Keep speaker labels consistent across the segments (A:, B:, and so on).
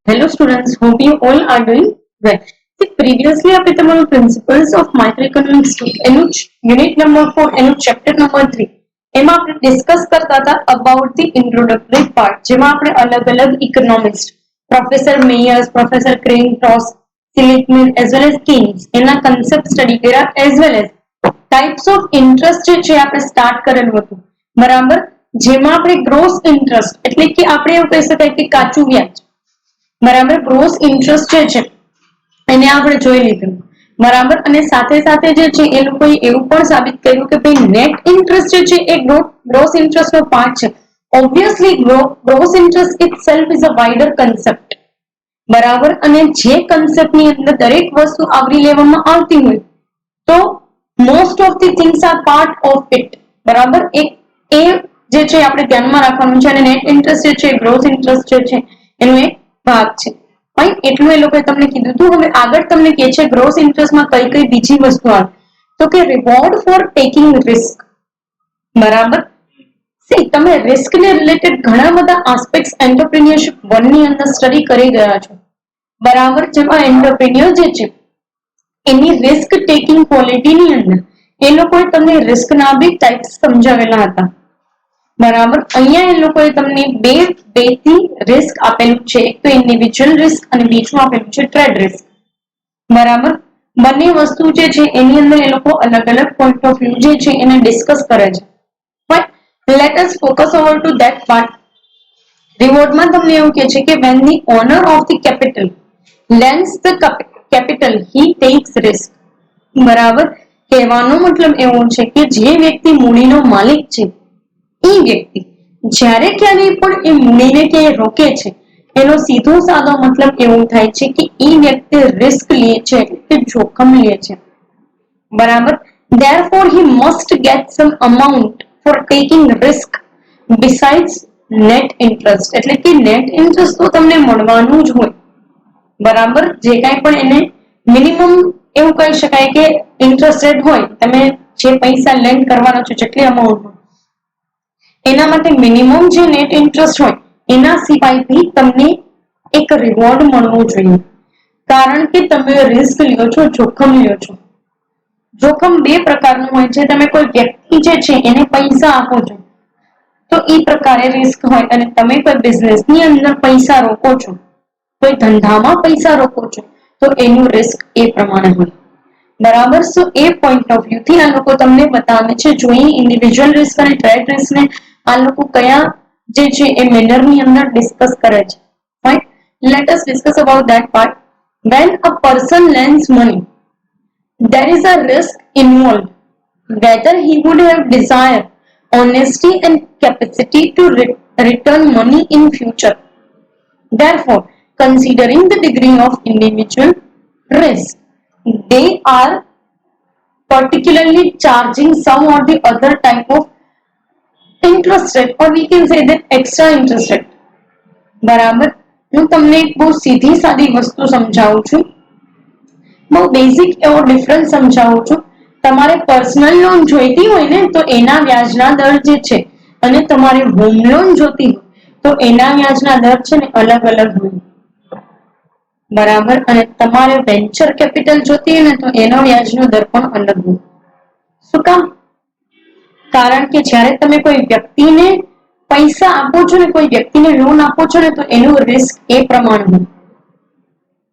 A: Hello students, hope you all are doing well. See, previously આપણે તમારું principles of microeconomics એનું unit number 4 એનું chapter number 3 એમાં આપણે ડિસ્કસ કરતા હતા અબાઉટ ધી ઇન્ટ્રોડક્ટરી પાર્ટ જેમાં આપણે અલગ-અલગ ઇકોનોમિક્સ પ્રોફેસર મેયર્સ, પ્રોફેસર ક્રેન ટોસ, Seligman as well as Keynes એના કન્સેપ્ટ સ્ટડી કર્યા as well as types of interest જે છે આપણે સ્ટાર્ટ કરેલું હતું બરાબર, જેમાં આપણે ગ્રોસ ઇન્ટરેસ્ટ એટલે કે આપણે એવું કહી શકાય કે કાચું વ્યાજ બરાબર, ગ્રોસ ઇન્ટરેસ્ટ જે છે એને આપણે જોઈ લીધું બરાબર. અને સાથે સાથે જે છે એ લોકોએ એવું પણ સાબિત કર્યું કે ભાઈ નેટ ઇન્ટરેસ્ટ જે છે એ ગ્રોસ ઇન્ટરેસ્ટ નો પાર્ટ છે. Obviously gross interest itself is a wider concept બરાબર. અને જે કન્સેપ્ટ ની અંદર દરેક વસ્તુ આવરી લેવામાં આવતી હોય તો most of the things are part of it બરાબર. એક એ જે છે આપણે ધ્યાનમાં રાખવાનું છે અને નેટ ઇન્ટરેસ્ટ જે છે ગ્રોસ ઇન્ટરેસ્ટ જે છે એનું એક ભાગ છે. એટલું એ લોકોએ તમને કીધું હતું. હવે આગળ તમને કે છે ગ્રોસ ઇન્ટરેસ્ટમાં કઈ કઈ બીજી વસ્તુ આવે તો કે રિવોર્ડ ફોર ટેકિંગ રિસ્ક બરાબર. સી તમે રિસ્ક ને રિલેટેડ ઘણા બધા આસ્પેક્ટ્સ એન્ટરપ્રિન્યોરશિપ 1 ની અંદર સ્ટડી કરી ગયા છો બરાબર. જેમાં એન્ટરપ્રિન્યોર જે છે એની રિસ્ક ટેકિંગ ક્વોલિટીની અંદર એ લોકોએ તમને રિસ્કના બી ટાઇપ્સ સમજાવેલા હતા બરાબર. અહીંયા એ લોકોએ તમને બે થી રિસ્ક આપેલું છે. એક તો ઇન્ડિવિજ્યુઅલ રિસ્ક અને બીજું આપેલું છે ટ્રેડ રિસ્ક બરાબર. બંને વસ્તુ જે છે એની અંદર એ લોકો અલગ અલગ પોઈન્ટ ઓફ વ્યૂ જે છે એને ડિસ્કસ કરે છે. But let us focus over to that part. રિવોર્ડમાં તમને એવું કહે છે કે when the owner of the capital lends the capital he takes risk બરાબર. કહેવાનો મતલબ એવો છે કે જે વ્યક્તિ મૂડીનો માલિક છે એ વ્યક્તિ જ્યારે ક્યારેય પણ એ મૂડીને ક્યાંય રોકે છે એનો સીધો સાદો મતલબ એવું થાય છે કે એ વ્યક્તિ રિસ્ક લે છે એટલે જોખમ લે છે બરાબર. therefore he must get some amount for taking risk besides net interest એટલે કે net interest તો તમને મળવાનું જ હોય બરાબર. જે કાંઈ પણ એને મિનિમમ એવું કહી શકાય કે ઇન્ટરેસ્ટ રેટ હોય તમે જે પૈસા લેન્ડ કરવાનો છો જેટલી અમાઉન્ટ એના માટે મિનિમમ જે નેટ ઇન્ટરેસ્ટ હોય એના સિવાય બી તમને એક રિવોર્ડ મળવો જોઈએ કારણ કે તમે રિસ્ક લ્યો છો, જોખમ લ્યો છો. જોખમ બે પ્રકારનું હોય છે. તમે કોઈ વ્યક્તિ જે છે એને પૈસા આપો છો તો એ પ્રકારે રિસ્ક હોય અને તમે કોઈ બિઝનેસની અંદર પૈસા રોકો છો, કોઈ ધંધામાં પૈસા રોકો છો તો એનું રિસ્ક એ પ્રમાણે હોય બરાબર. સો એ પોઈન્ટ ઓફ વ્યૂ થી આ લોકો તમને બતાવે છે જોઈ ઇન્ડિવિજ્યુઅલ રિસ્ક અને ટ્રેડ રિસ્ક ને આ લોકો કયા જે છે એ મેનર ની અંદર ડિસ્કસ કરે છે. Right, let us discuss about that part. when a person lends money there is a risk involved whether he would have desire, honesty and capacity to return money in future. Therefore, considering the degree of individual risk, they are particularly charging some or the other type of interest rate or we can say that extra interest rate બરાબર. હું તમને એક બહુ સીધી સાદી વસ્તુ સમજાવું છું, બહુ બેઝિક એવો ડિફરન્સ સમજાવું છું. તમારે પર્સનલ લોન જોઈતી હોય ને તો એના વ્યાજના દર જે છે અને તમારે હોમ લોન જોતી હોય તો એના વ્યાજના દર છે ને અલગ અલગ હોય બરાબર. અને તમારે વેન્ચર કેપિટલ જોતી હોય ને તો એનો વ્યાજનો દર પણ અલગ હોય. શું કામ? કારણ કે જ્યારે તમે કોઈ વ્યક્તિને પૈસા આપો છો ને, કોઈ વ્યક્તિને લોન આપો છો ને તો એનું રિસ્ક એ પ્રમાણનું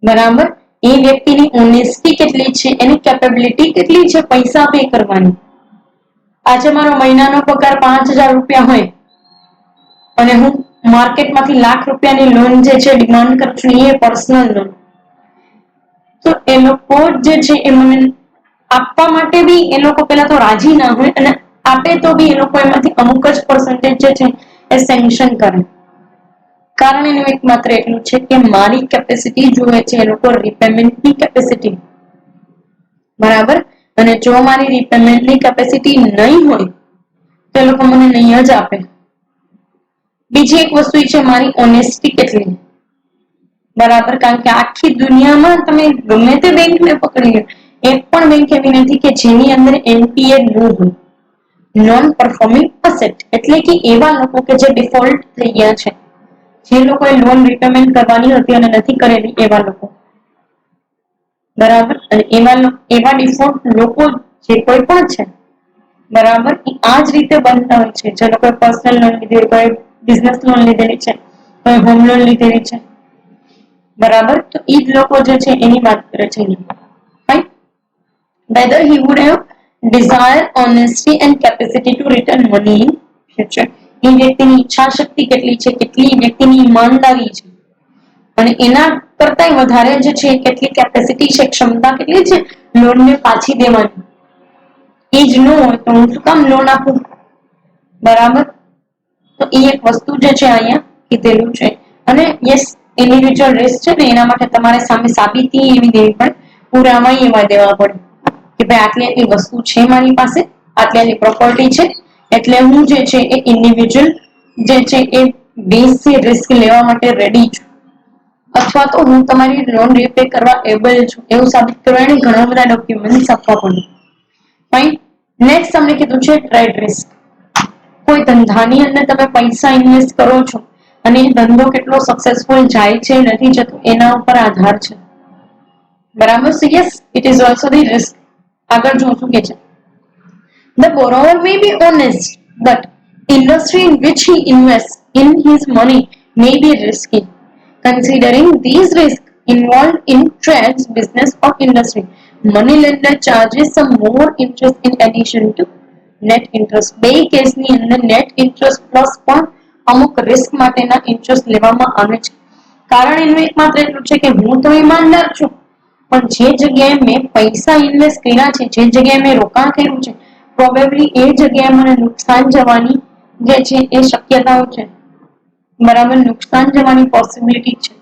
A: બરાબર. એ વ્યક્તિની ઓનેસ્ટી કેટલી છે, એની કેપેબિલિટી કેટલી છે પૈસા પે કરવાની. આજે મારો મહિનાનો પગાર 5000 રૂપિયા હોય અને હું માર્કેટમાંથી ₹1,00,000ની લોન જે છે ડિમાન્ડ કરું છું એ પર્સનલ લોન તો એ લોકો જે છે એ મને આપવા માટે બી એ લોકો પેલા તો રાજી ના હોય અને આપે તો બી એ લોકો એમાંથી અમુક જ પર્સન્ટેજ જે છે એ સેન્કશન કરે. કારણ એનું એક માત્ર એટલું છે કે મારી કેપેસિટી જોવે છે એ લોકો રીપેમેન્ટની કેપેસિટી બરાબર. અને જો મારી રીપેમેન્ટની કેપેસિટી નહીં હોય તો એ લોકો મને નહીં જ આપે. બીજી એક વસ્તુ છે મારી ઓનેસ્ટી કેટલી બરાબર. કારણ કે આખી દુનિયામાં તમે ગમે તે બેંકને પકડી લો એક પણ બેંક એવી નથી કે જેની અંદર એનપીએ ન હોય, નોન પરફોર્મિંગ અસેટ એટલે કે એવા લોકો કે જે ડિફોલ્ટ થઈ ગયા છે જે લોકોએ લોન રિપેમેન્ટ કરવાની હતી અને નથી કરેલી એવા લોકો, બરાબર. અને એવા ડિફોલ્ટ લોકો જે કોઈ પણ છે, બરાબર, એ આ જ રીતે બનતા હોય છે. જે લોકોએ પર્સનલ લોન લીધી, કોઈ બિઝનેસ લોન લીધેલી છે, કોઈ હોમ લોન લીધેલી છે, બરાબર. તો એ જ લોકો જે છે એની વાત કરે છે. Right? Whether he would have desire, honesty and capacity to return money in future. એ વ્યક્તિની ઈચ્છા શક્તિ કેટલી છે, કેટલી વ્યક્તિની ઈમાનદારી છે, અને એના કરતા વધારે જે છે કેટલી કેપેસિટી છે, ક્ષમતા કેટલી છે લોન ને પાછી દેવાની. એ જ ન હોય તો હું શું કામ લોન આપું, બરાબર. તો એ એક વસ્તુ જે છે અહીંયા કીધેલું છે. અને યસ, ઇન્ડિવિજ્યુઅલ રિસ્ક છે ને એના માટે તમારે સામે સાબિતી એવી દેવી પડે, પુરાવા એવા દેવા પડે કે ભાઈ આટલી આટલી વસ્તુ છે મારી પાસે, આટલી આટલી પ્રોપર્ટી છે, એટલે હું જે છે એ ઇન્ડિવિજ્યુઅલ જે છે એ બેઝથી રિસ્ક લેવા માટે રેડી છું, અથવા તો હું તમારી લોન રીપે કરવા એબલ છું, એવું સાબિત કરવા એને ઘણા બધા ડોક્યુમેન્ટ્સ આપવા પડે. ફાઇન. નેક્સ્ટ તમને કીધું છે ટ્રેડ રિસ્ક. કોઈ ધંધાની અંદર તમે પૈસા ઇન્વેસ્ટ કરો છો અને એ ધંધો કેટલો સક્સેસફુલ જાય છે નથી જતો એના ઉપર આધાર છે, બરાબર. સો yes, it is also the risk. આગળ જો શું કે છે, the borrower may be honest but industry in which he invests in his money may be risky. Considering these risks involved in trades, business or industry, money lender charges some more interest in addition to net interest. બે કેસની અંદર net interest plus પણ અમુક risk માટેના interest લેવામાં આવે છે. કારણ એનું એકમાત્ર એટલું છે કે હું તો ઈમાનદાર છું, પણ જે જગ્યાએ મેં પૈસા ઇન્વેસ્ટ કર્યા છે, જે જગ્યાએ મેં રોકાણ કર્યું છે, પ્રોબેબલી એ જગ્યાએ મને નુકસાન જવાની જે છે એ શક્યતાઓ છે, બરાબર. નુકસાન જવાની પોસિબિલિટી છે,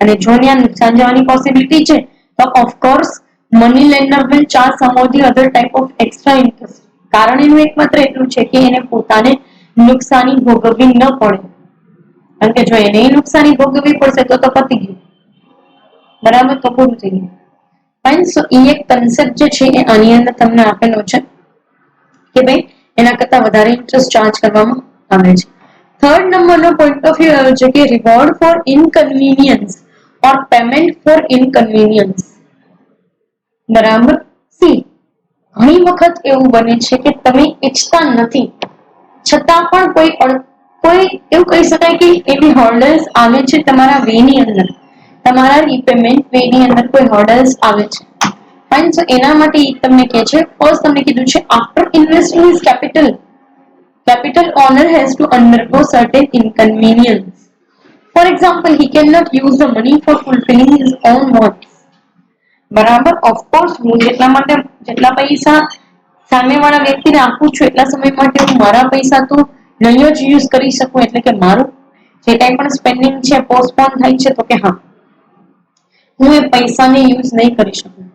A: અને જો ત્યાં નુકસાન જવાની પોસિબિલિટી છે તો of course money lender will charge some of the other type of extra interest. કારણ એનું એકમાત્ર એટલું છે કે એને પોતાને નુકસાની ભોગવવી ન પડે, કારણ કે જો એને નુકસાની ભોગવવી પડશે તો પતી ગયું, બરાબર, તો પૂરું થઈ ગયું. ફાઇન. સો એ એક કન્સેપ્ટ જે છે એ આની અંદર તમને આપેલો છે કે ભાઈ એના કરતા વધારે ઇન્ટરેસ્ટ ચાર્જ કરવામાં આવે છે. થર્ડ નંબરનો પોઈન્ટ ઓફ વ્યૂ આવ્યો છે કે રિવોર્ડ ફોર ઇનકન્વીનિયન્સ ઓર પેમેન્ટ ફોર ઇનકન્વીનિયન્સ, બરાબર. સી, ઘણી વખત એવું બને છે કે તમે ઈચ્છતા નથી છતાં પણ કોઈ એવું કહી શકાય કે એવી હોર્ડલ્સ આવે છે તમારા વે ની અંદર, તમારા રીપેમેન્ટ વે ની અંદર કોઈ હોર્ડલ્સ આવે છે. ફાઇન. સો એના માટે તમને કહે છે, ફર્સ્ટ તમને કીધું છે after investing his capital owner has to undergo certain inconvenience. For example, he cannot use the money for fulfilling his own wants. બરાબર. ઓફકોર્સ હું જેટલા પૈસા સામેવાળા વ્યક્તિને આપું છું એટલા સમય માટે હું મારા પૈસા તો નહીં જ યુઝ કરી શકું, એટલે કે મારું જે કંઈ પણ સ્પેન્ડિંગ છે પોસ્ટપોન થાય છે તો કે હા હું એ પૈસાને યુઝ નહીં કરી શકું,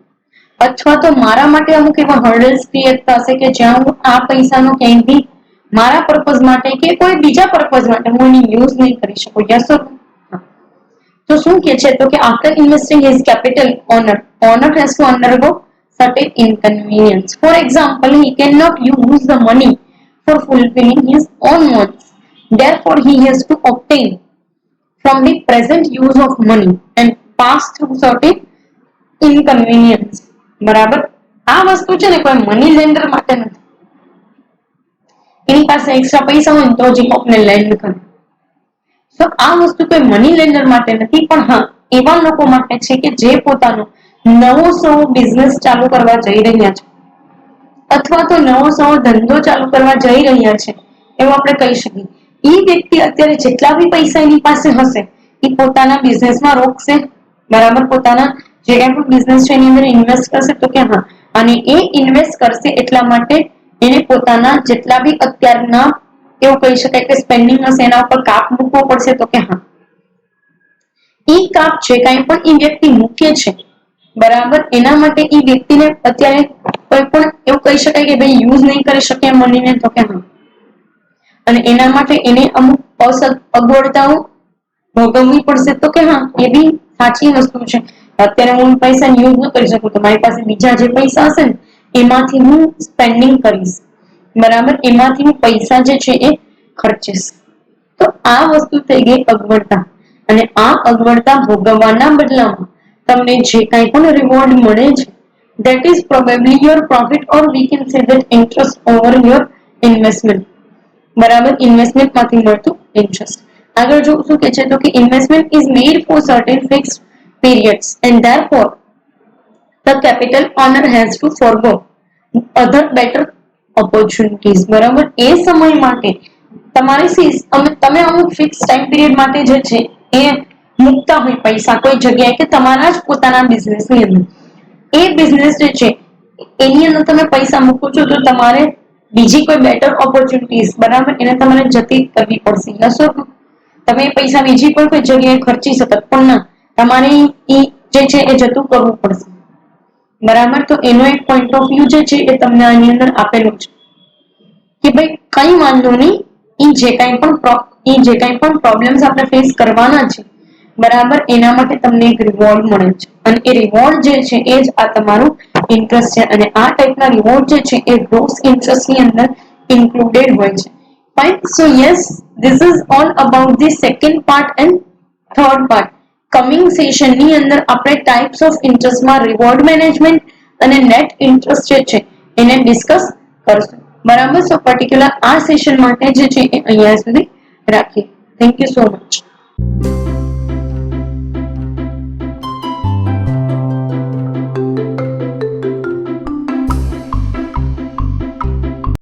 A: અથવા તો મારા માટે અમુક એવા હર્ડલ્સ ક્રિએટ થશે કે જ્યાં હું આ પૈસાનો ક્યાંય બી મારા પર્પઝ માટે કે કોઈ બીજા પર્પઝ માટે હું એની યુઝ નહીં કરી શકું. યસ ઓર નો? તો શું કે છે તો કે after investing his capital owner has to undergo certain inconvenience. For example, he cannot use the money for fulfilling his own wants. Therefore, he has to obtain from the present use of money and pass through certain inconvenience. બરાબર. આ વસ્તુ છે ને કોઈ money lander માટે નથી, એની પાસે extra પૈસા હોય ને તો જ કોકને લેન્ડ કરે. તો આ વસ્તુ કોઈ મની લેન્ડર માટે નથી, પણ હા એવા લોકો માટે છે કે જે પોતાનો નવો સવો બિઝનેસ ચાલુ કરવા જઈ રહ્યા છે, અથવા તો નવો સવો ધંધો ચાલુ કરવા જઈ રહ્યા છે એવું આપણે કહી શકીએ. એ વ્યક્તિ અત્યારે જેટલા બી પૈસા એની પાસે હશે એ પોતાના બિઝનેસમાં રોકશે, બરાબર. પોતાના જે કંઈ પણ બિઝનેસ છે એની અંદર ઇન્વેસ્ટ કરશે તો કે હા, અને એ ઇન્વેસ્ટ કરશે એટલા માટે એને પોતાના જેટલા બી અત્યારના એવું કહી શકાય કે સ્પેન્ડિંગ હશે એના ઉપર કાપ મૂકવો પડશે તો કે હા એ કાપ છે કાંઈ પણ એ વ્યક્તિ મૂકે છે, બરાબર. એના માટે એ વ્યક્તિને અત્યારે કોઈ પણ એવું કહી શકાય કે ભાઈ યુઝ નહીં કરી શકે મનીને તો કે હા, અને એના માટે એને અમુક અગવડતાઓ ભોગવવી પડશે તો કે હા એ બી સાચી વસ્તુ છે. અત્યારે હું પૈસા યુઝ ન કરી શકું તો મારી પાસે બીજા જે પૈસા હશે ને એમાંથી હું સ્પેન્ડિંગ કરીશ, બરાબર. એમાંથી હું પૈસા જે છે એ ખર્ચીશ, તો આ વસ્તુ થઈ ગઈ અગવડતા, અને આ અગવડતા ભોગવવાના બદલામાં તમને જે કાંઈ પણ રિવોર્ડ મળે છે, that is probably your profit, or we can say that interest over your investment. બરાબર, ઇન્વેસ્ટમેન્ટ માંથી મળતું ઇન્ટરેસ્ટ. આગળ જો શું કે છે તો કે investment is made four certain fixed periods and therefore the capital owner has to forgo other better opportunities. બરાબર, એ સમય માટે તમે અમુક ફિક્સ ટાઈમ પીરિયડ માટે જે છે એ મૂકતા હોય પૈસા કોઈ જગ્યાએ કે તમારા જ પોતાના બિઝનેસ ની અંદર, એ બિઝનેસ જે છે એની અંદર તમે પૈસા મૂકો છો તો તમારે બીજી કોઈ બેટર ઓપોર્ચ્યુનિટીઝ, બરાબર, એને તમારે જતી કરવી પડશે. લસો તમે પૈસા બીજી પણ કોઈ જગ્યાએ ખર્ચી શકત, પણ ના, તમારે જે છે એ જતું કરવું પડશે. બરાબર, તો એનો એક પોઈન્ટ ઓફ વ્યૂ જે છે એ તમને આની અંદર આપેલું છે કે ભાઈ કઈ વાંધો નહીં, એ જે કાંઈ પણ પ્રોબ્લેમ્સ આપણે ફેસ કરવાના છે, બરાબર, એના માટે તમને એક રિવોર્ડ મળે છે, અને એ રિવોર્ડ જે છે એ જ આ તમારું ઇન્ટરેસ્ટ છે. અને આ ટાઈપના રિવોર્ડ જે છે એ ગ્રોસ ઇન્ટરેસ્ટ ની અંદર ઇન્ક્લુડેડ હોય છે. Fine. So yes, this is all about the second part and third part. Coming session ની અંદર આપણે ટાઈપ્સ ઓફ ઇન્ટરેસ્ટમાં રિવોર્ડ મેનેજમેન્ટ અને નેટ ઇન્ટરેસ્ટ જે છે એને ડિસ્કસ કરશું. બરાબર, સો પર્ટિક્યુલર આ સેશન માટે જે છે એ અહીંયા સુધી રાખીએ. Thank you so much.